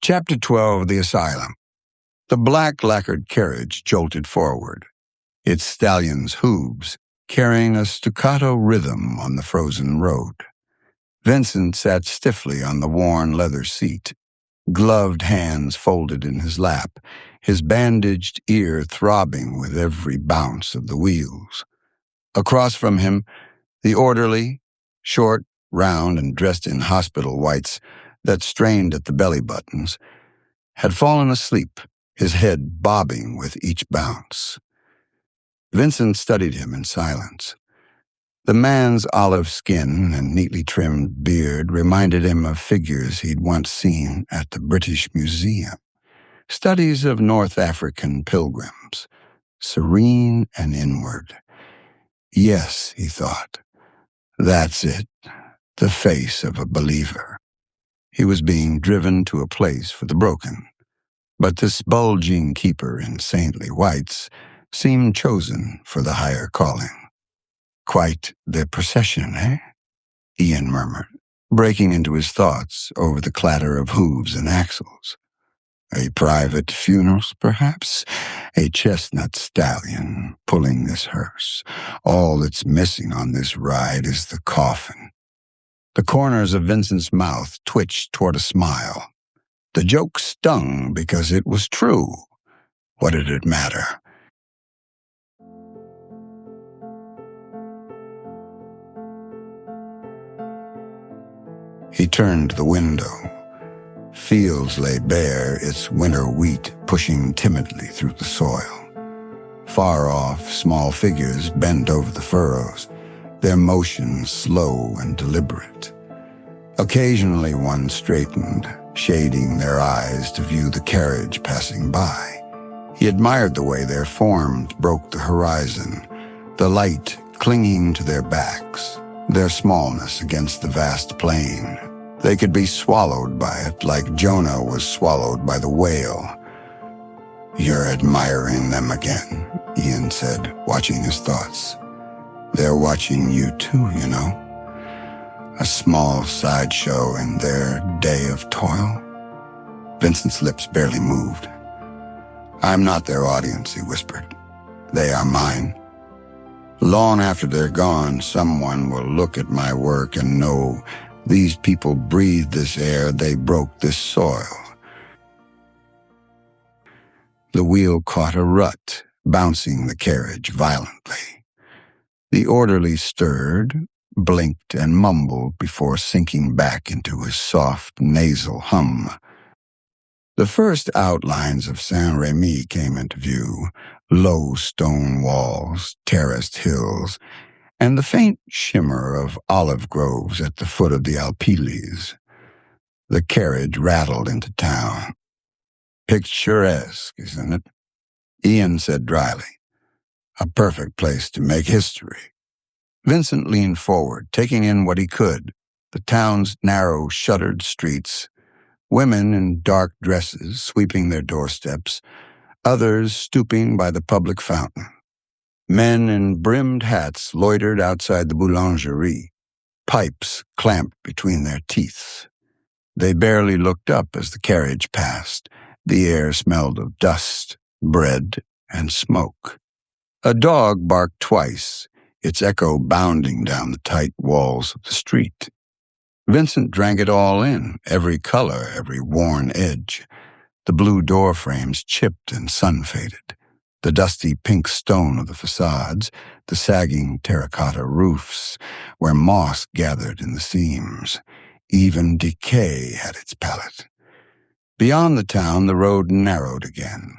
Chapter 12, The Asylum. The black lacquered carriage jolted forward, its stallion's hooves carrying a staccato rhythm on the frozen road. Vincent sat stiffly on the worn leather seat, gloved hands folded in his lap, his bandaged ear throbbing with every bounce of the wheels. Across from him, the orderly, short, round, and dressed in hospital whites that strained at the belly buttons, had fallen asleep, his head bobbing with each bounce. Vincent studied him in silence. The man's olive skin and neatly trimmed beard reminded him of figures he'd once seen at the British Museum. Studies of North African pilgrims, serene and inward. Yes, he thought, that's it, the face of a believer. He was being driven to a place for the broken, but this bulging keeper in saintly whites seemed chosen for the higher calling. Quite the procession, eh? Ian murmured, breaking into his thoughts over the clatter of hooves and axles. A private funeral, perhaps? A chestnut stallion pulling this hearse. All that's missing on this ride is the coffin. The corners of Vincent's mouth twitched toward a smile. The joke stung because it was true. What did it matter? He turned to the window. Fields lay bare, its winter wheat pushing timidly through the soil. Far off, small figures bent over the furrows, their motions slow and deliberate. Occasionally one straightened, shading their eyes to view the carriage passing by. He admired the way their forms broke the horizon, the light clinging to their backs, their smallness against the vast plain. They could be swallowed by it like Jonah was swallowed by the whale. "You're admiring them again," Ian said, watching his thoughts. "They're watching you too, you know. A small sideshow in their day of toil." Vincent's lips barely moved. "I'm not their audience," he whispered. "They are mine. Long after they're gone, someone will look at my work and know these people breathed this air, they broke this soil." The wheel caught a rut, bouncing the carriage violently. The orderly stirred, blinked, and mumbled before sinking back into his soft, nasal hum. The first outlines of San Remy came into view, low stone walls, terraced hills, and the faint shimmer of olive groves at the foot of the Alpiles. The carriage rattled into town. "Picturesque, isn't it?" Ian said dryly. "A perfect place to make history." Vincent leaned forward, taking in what he could, the town's narrow, shuttered streets, women in dark dresses sweeping their doorsteps, others stooping by the public fountain. Men in brimmed hats loitered outside the boulangerie, pipes clamped between their teeth. They barely looked up as the carriage passed. The air smelled of dust, bread, and smoke. A dog barked twice, its echo bounding down the tight walls of the street. Vincent drank it all in, every color, every worn edge. The blue door frames chipped and sun-faded, the dusty pink stone of the facades, the sagging terracotta roofs where moss gathered in the seams. Even decay had its palate. Beyond the town, the road narrowed again.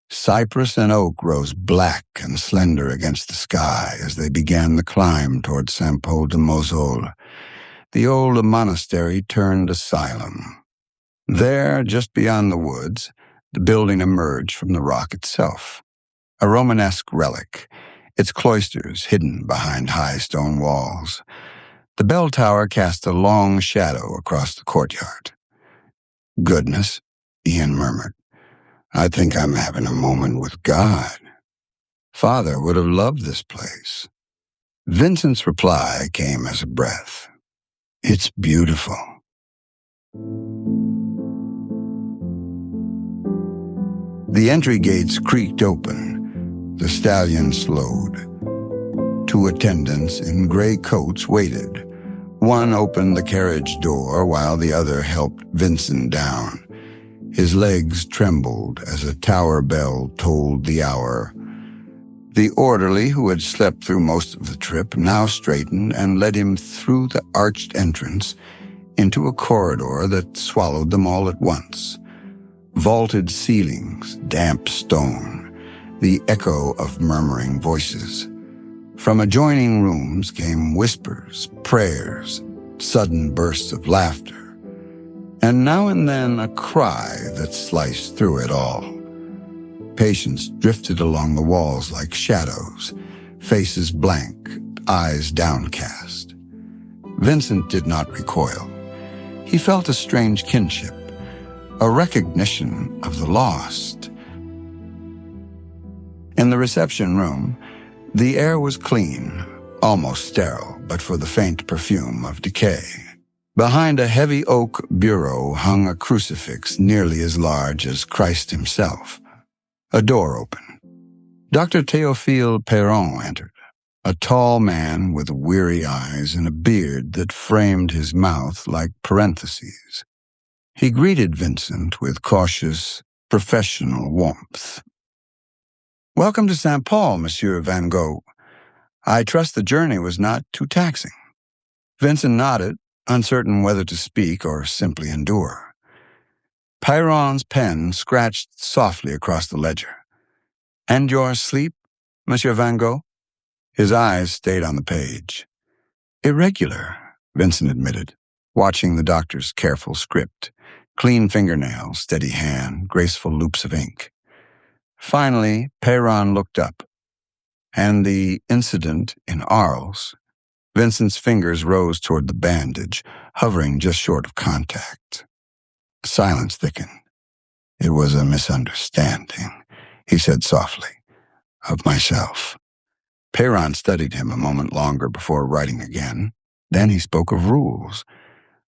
Cypress and oak rose black and slender against the sky as they began the climb toward Saint-Paul-de-Mausole. The old monastery turned asylum. There, just beyond the woods, the building emerged from the rock itself. A Romanesque relic, its cloisters hidden behind high stone walls. The bell tower cast a long shadow across the courtyard. "Goodness," Ian murmured. "I think I'm having a moment with God. Father would have loved this place." Vincent's reply came as a breath. "It's beautiful." The entry gates creaked open. The stallion slowed. Two attendants in gray coats waited. One opened the carriage door while the other helped Vincent down. His legs trembled as a tower bell tolled the hour. The orderly, who had slept through most of the trip, now straightened and led him through the arched entrance into a corridor that swallowed them all at once. Vaulted ceilings, damp stone, the echo of murmuring voices. From adjoining rooms came whispers, prayers, sudden bursts of laughter, and now and then a cry that sliced through it all. Patients drifted along the walls like shadows, faces blank, eyes downcast. Vincent did not recoil. He felt a strange kinship, a recognition of the lost. In the reception room, the air was clean, almost sterile, but for the faint perfume of decay. Behind a heavy oak bureau hung a crucifix nearly as large as Christ himself. A door opened. Dr. Théophile Peyron entered, a tall man with weary eyes and a beard that framed his mouth like parentheses. He greeted Vincent with cautious, professional warmth. "Welcome to Saint-Paul, Monsieur Van Gogh. I trust the journey was not too taxing." Vincent nodded, uncertain whether to speak or simply endure. Peyron's pen scratched softly across the ledger. "And your sleep, Monsieur Van Gogh?" His eyes stayed on the page. "Irregular," Vincent admitted, watching the doctor's careful script. Clean fingernails, steady hand, graceful loops of ink. Finally, Peyron looked up. "And the incident in Arles?" Vincent's fingers rose toward the bandage, hovering just short of contact. Silence thickened. "It was a misunderstanding," he said softly, "of myself." Peyron studied him a moment longer before writing again. Then he spoke of rules.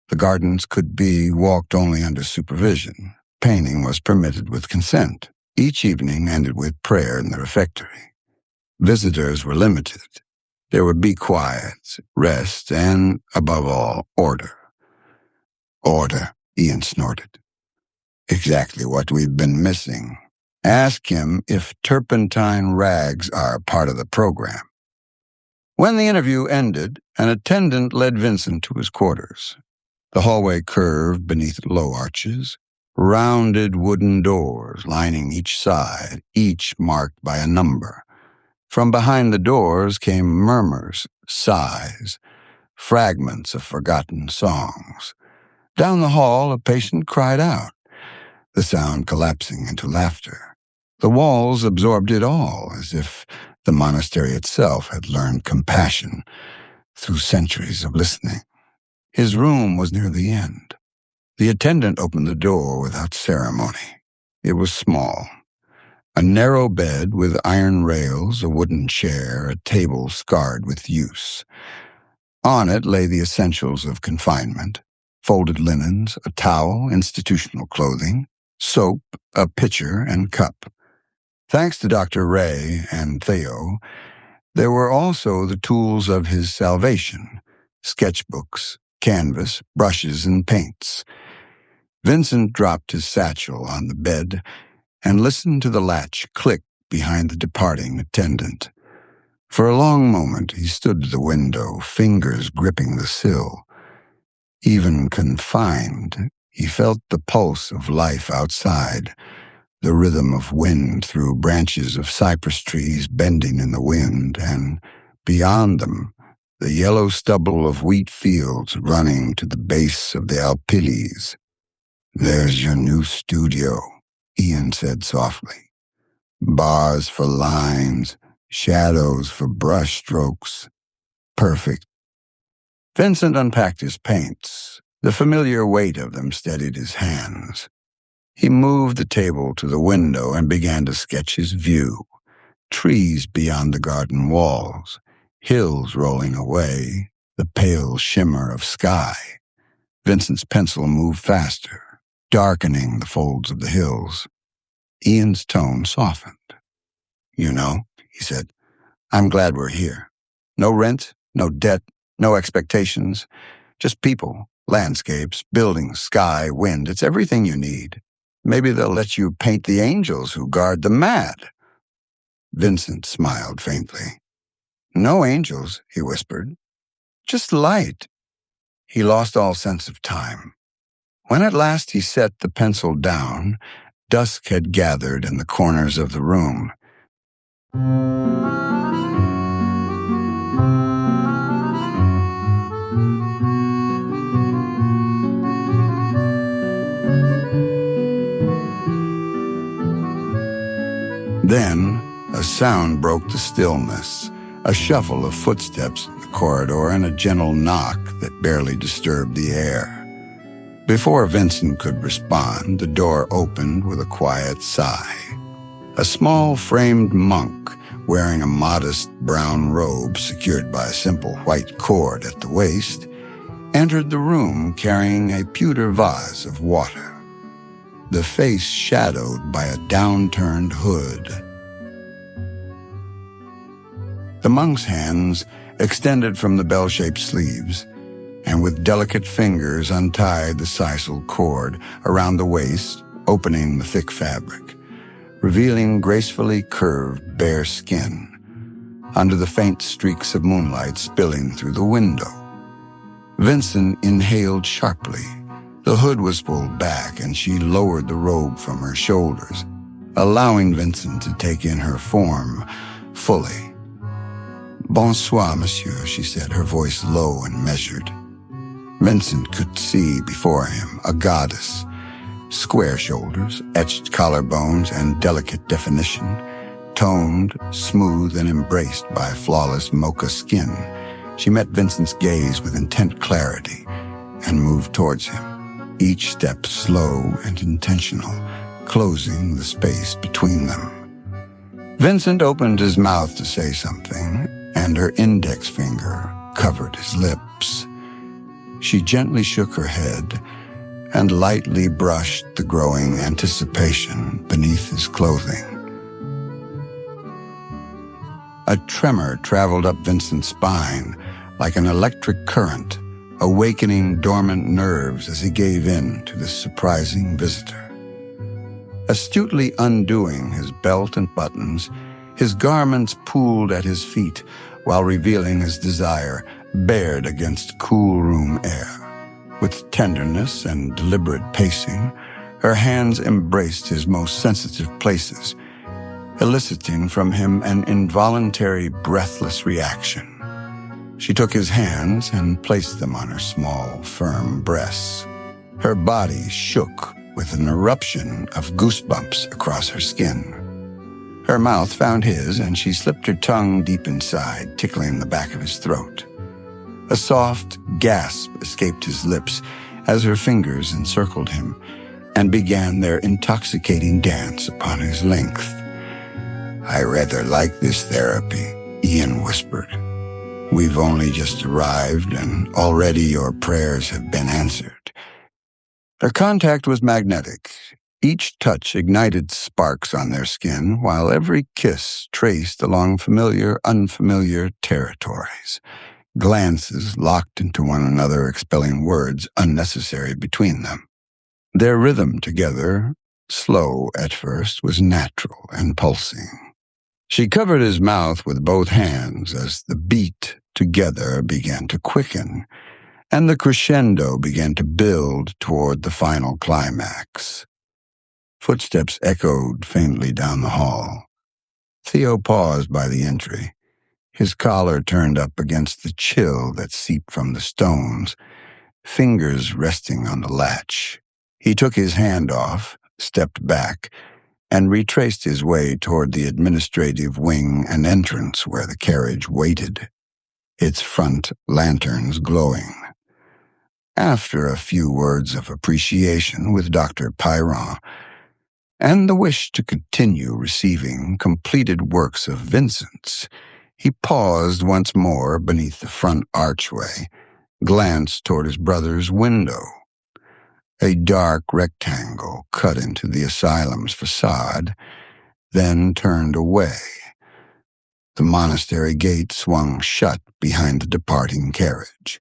The gardens could be walked only under supervision. Painting was permitted with consent. Each evening ended with prayer in the refectory. Visitors were limited. There would be quiet, rest, and, above all, order. "Order," Ian snorted. "Exactly what we've been missing. Ask him if turpentine rags are part of the program." When the interview ended, an attendant led Vincent to his quarters. The hallway curved beneath low arches, rounded wooden doors lining each side, each marked by a number. From behind the doors came murmurs, sighs, fragments of forgotten songs. Down the hall, a patient cried out, the sound collapsing into laughter. The walls absorbed it all, as if the monastery itself had learned compassion through centuries of listening. His room was near the end. The attendant opened the door without ceremony. It was small. A narrow bed with iron rails, a wooden chair, a table scarred with use. On it lay the essentials of confinement: folded linens, a towel, institutional clothing, soap, a pitcher, and cup. Thanks to Dr. Ray and Theo, there were also the tools of his salvation: sketchbooks, canvas, brushes, and paints. Vincent dropped his satchel on the bed and listened to the latch click behind the departing attendant. For a long moment he stood to the window, fingers gripping the sill. Even confined, he felt the pulse of life outside, the rhythm of wind through branches of cypress trees bending in the wind, and beyond them, the yellow stubble of wheat fields running to the base of the Alpiles. "There's your new studio," Ian said softly. "Bars for lines, shadows for brush strokes. Perfect." Vincent unpacked his paints. The familiar weight of them steadied his hands. He moved the table to the window and began to sketch his view. Trees beyond the garden walls, hills rolling away, the pale shimmer of sky. Vincent's pencil moved faster, darkening the folds of the hills. Ian's tone softened. "You know," he said, "I'm glad we're here. No rent, no debt, no expectations. Just people, landscapes, buildings, sky, wind. It's everything you need. Maybe they'll let you paint the angels who guard the mad." Vincent smiled faintly. "No angels," he whispered. "Just light." He lost all sense of time. When at last he set the pencil down, dusk had gathered in the corners of the room. Then a sound broke the stillness, a shuffle of footsteps in the corridor and a gentle knock that barely disturbed the air. Before Vincent could respond, the door opened with a quiet sigh. A small framed monk, wearing a modest brown robe secured by a simple white cord at the waist, entered the room carrying a pewter vase of water, the face shadowed by a downturned hood. The monk's hands extended from the bell-shaped sleeves, and with delicate fingers untied the sisal cord around the waist, opening the thick fabric, revealing gracefully curved bare skin under the faint streaks of moonlight spilling through the window. Vincent inhaled sharply. The hood was pulled back, and she lowered the robe from her shoulders, allowing Vincent to take in her form fully. "Bonsoir, monsieur," she said, her voice low and measured. Vincent could see before him a goddess, square shoulders, etched collarbones, and delicate definition, toned, smooth, and embraced by flawless mocha skin. She met Vincent's gaze with intent clarity and moved towards him, each step slow and intentional, closing the space between them. Vincent opened his mouth to say something, and her index finger covered his lips. She gently shook her head and lightly brushed the growing anticipation beneath his clothing. A tremor traveled up Vincent's spine like an electric current, awakening dormant nerves as he gave in to this surprising visitor. Astutely undoing his belt and buttons, his garments pooled at his feet while revealing his desire, bared against cool room air. With tenderness and deliberate pacing, her hands embraced his most sensitive places, eliciting from him an involuntary, breathless reaction. She took his hands and placed them on her small, firm breasts. Her body shook with an eruption of goosebumps across her skin. Her mouth found his, and she slipped her tongue deep inside, tickling the back of his throat. A soft gasp escaped his lips as her fingers encircled him and began their intoxicating dance upon his length. "I rather like this therapy," Ian whispered. "We've only just arrived, and already your prayers have been answered." Their contact was magnetic. Each touch ignited sparks on their skin, while every kiss traced along familiar, unfamiliar territories. Glances locked into one another, expelling words unnecessary between them. Their rhythm together, slow at first, was natural and pulsing. She covered his mouth with both hands as the beat together began to quicken, and the crescendo began to build toward the final climax. Footsteps echoed faintly down the hall. Theo paused by the entry, his collar turned up against the chill that seeped from the stones, fingers resting on the latch. He took his hand off, stepped back, and retraced his way toward the administrative wing and entrance where the carriage waited, its front lanterns glowing. After a few words of appreciation with Dr. Peyron, and the wish to continue receiving completed works of Vincent's, he paused once more beneath the front archway, glanced toward his brother's window. a dark rectangle cut into the asylum's facade, then turned away. The monastery gate swung shut behind the departing carriage.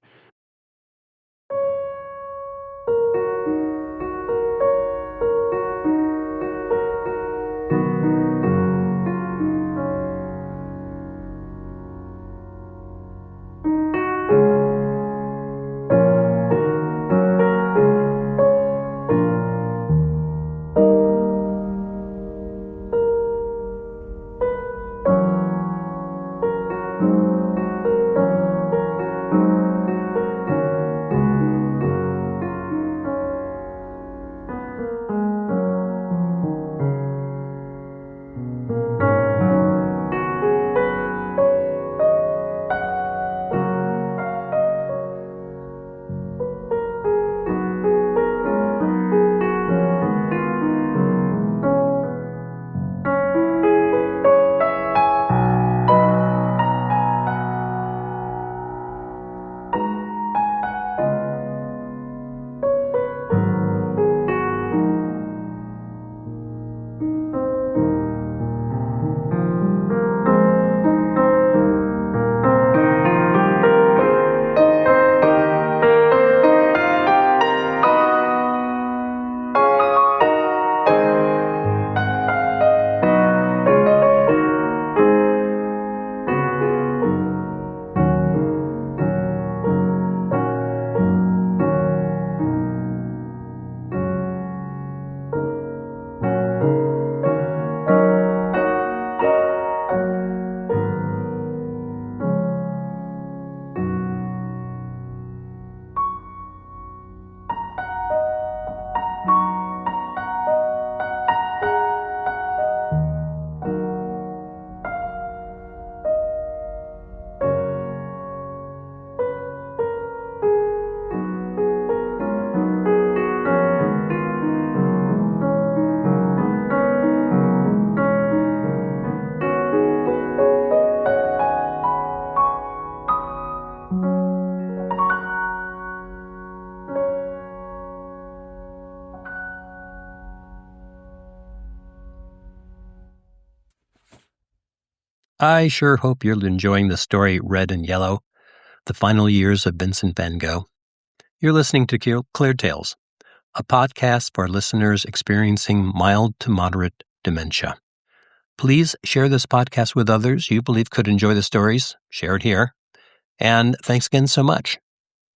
I sure hope you're enjoying the story Red and Yellow, The Final Years of Vincent Van Gogh. You're listening to ClearTales, a podcast for listeners experiencing mild to moderate dementia. Please share this podcast with others you believe could enjoy the stories. Share it here. And thanks again so much.